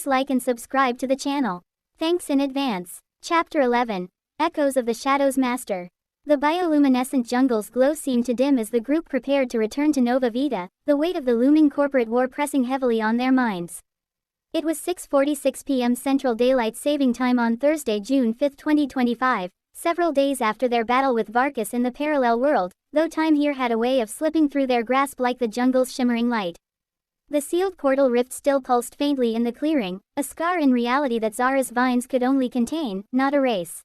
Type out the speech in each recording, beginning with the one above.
Please like and subscribe to the channel. Thanks in advance. Chapter 11. Echoes of the Shadow's Master. The bioluminescent jungle's glow seemed to dim as the group prepared to return to Nova Vita, the weight of the looming corporate war pressing heavily on their minds. It was 6:46 p.m. Central Daylight Saving Time on Thursday, June 5, 2025, several days after their battle with Varkas in the parallel world, though time here had a way of slipping through their grasp like the jungle's shimmering light. The sealed portal rift still pulsed faintly in the clearing, a scar in reality that Zara's vines could only contain, not erase.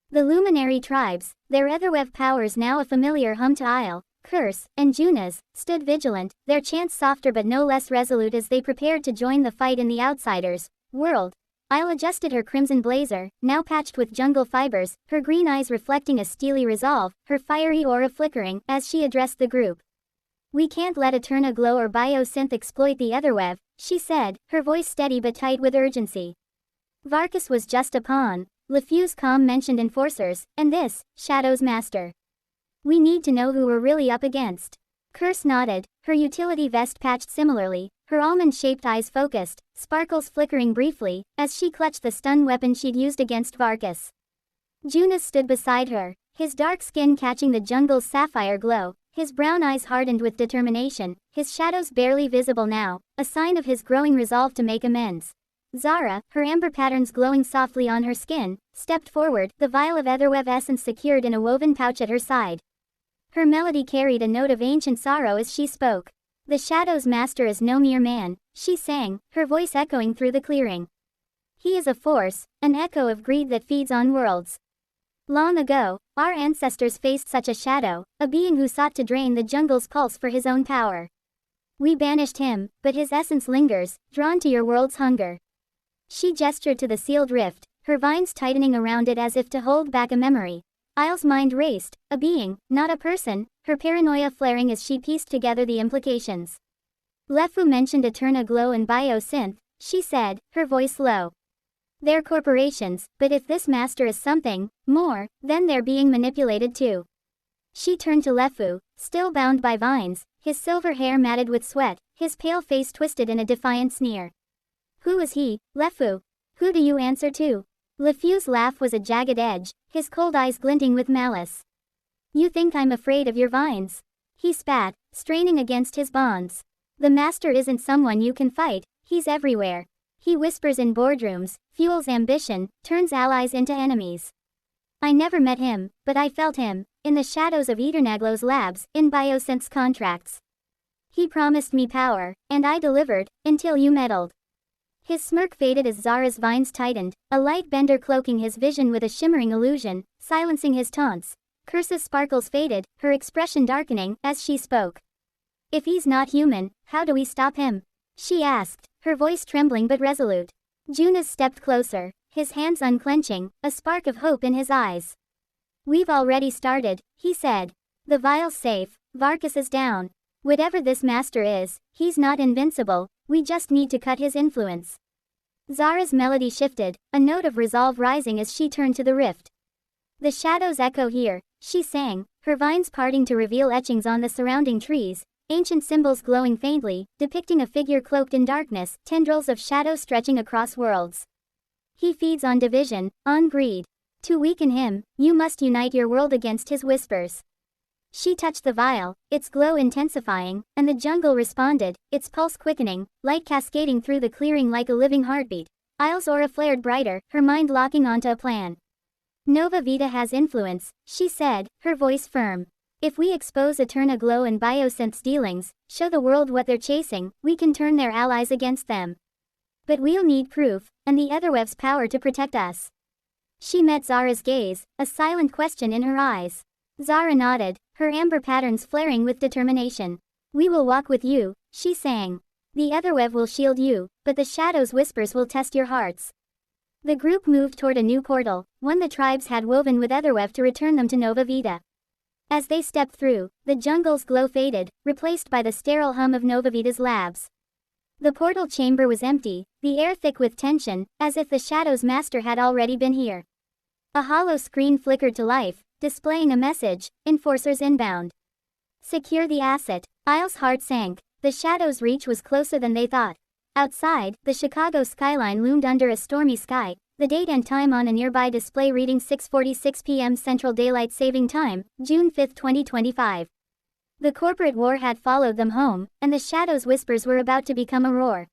The luminary tribes, their etherweb powers now a familiar hum to Isle, Curse, and Junas, stood vigilant, their chants softer but no less resolute as they prepared to join the fight in the Outsiders' world. Isle adjusted her crimson blazer, now patched with jungle fibers, her green eyes reflecting a steely resolve, her fiery aura flickering, as she addressed the group. "We can't let Eterna Glow or Biosynth exploit the Etherweb," she said, her voice steady but tight with urgency. Varkas was just a pawn. LeFue's calm mentioned enforcers, and this, Shadow's Master. "We need to know who we're really up against." Curse nodded, her utility vest patched similarly, her almond-shaped eyes focused, sparkles flickering briefly, as she clutched the stun weapon she'd used against Varkas. Junas stood beside her, his dark skin catching the jungle's sapphire glow, his brown eyes hardened with determination, his shadows barely visible now, a sign of his growing resolve to make amends. Zara, her amber patterns glowing softly on her skin, stepped forward, the vial of Etherweb essence secured in a woven pouch at her side. Her melody carried a note of ancient sorrow as she spoke. "The Shadow's Master is no mere man," she sang, her voice echoing through the clearing. "He is a force, an echo of greed that feeds on worlds. Long ago, our ancestors faced such a shadow, a being who sought to drain the jungle's pulse for his own power. We banished him, but his essence lingers, drawn to your world's hunger." She gestured to the sealed rift, her vines tightening around it as if to hold back a memory. Isle's mind raced, a being, not a person, her paranoia flaring as she pieced together the implications. "LeFu mentioned Eterna Glow and Biosynth," she said, her voice low. "They're corporations, but if this master is something more, then they're being manipulated too." She turned to LeFu, still bound by vines, his silver hair matted with sweat, his pale face twisted in a defiant sneer. "Who is he, LeFu? Who do you answer to?" LeFu's laugh was a jagged edge, his cold eyes glinting with malice. "You think I'm afraid of your vines?" He spat, straining against his bonds. "The master isn't someone you can fight, he's everywhere. He whispers in boardrooms, fuels ambition, turns allies into enemies. I never met him, but I felt him, in the shadows of Eternaglow's labs, in Biosynth's contracts. He promised me power, and I delivered, until you meddled." His smirk faded as Zara's vines tightened, a light bender cloaking his vision with a shimmering illusion, silencing his taunts. Curse's sparkles faded, her expression darkening, as she spoke. "If he's not human, how do we stop him?" she asked, her voice trembling but resolute. Junas stepped closer, his hands unclenching, a spark of hope in his eyes. "We've already started," he said. "The vial's safe, Varkas is down. Whatever this master is, he's not invincible, we just need to cut his influence." Zara's melody shifted, a note of resolve rising as she turned to the rift. "The shadows echo here," she sang, her vines parting to reveal etchings on the surrounding trees, ancient symbols glowing faintly, depicting a figure cloaked in darkness, tendrils of shadow stretching across worlds. "He feeds on division, on greed. To weaken him, you must unite your world against his whispers." She touched the vial, its glow intensifying, and the jungle responded, its pulse quickening, light cascading through the clearing like a living heartbeat. Isle's aura flared brighter, her mind locking onto a plan. "Nova Vita has influence," she said, her voice firm. "If we expose Eterna Glow and Biosynth's dealings, show the world what they're chasing, we can turn their allies against them. But we'll need proof, and the Etherweb's power to protect us." She met Zara's gaze, a silent question in her eyes. Zara nodded, her amber patterns flaring with determination. "We will walk with you," she sang. "The Etherweb will shield you, but the Shadow's whispers will test your hearts." The group moved toward a new portal, one the tribes had woven with Etherweb to return them to Nova Vita. As they stepped through, the jungle's glow faded, replaced by the sterile hum of Nova Vita's labs. The portal chamber was empty, the air thick with tension, as if the Shadow's Master had already been here. A hollow screen flickered to life, displaying a message, "Enforcers inbound. Secure the asset." Isle's heart sank, the Shadow's reach was closer than they thought. Outside, the Chicago skyline loomed under a stormy sky, the date and time on a nearby display reading 6:46 p.m. Central Daylight Saving Time, June 5, 2025. The corporate war had followed them home, and the shadows' whispers were about to become a roar.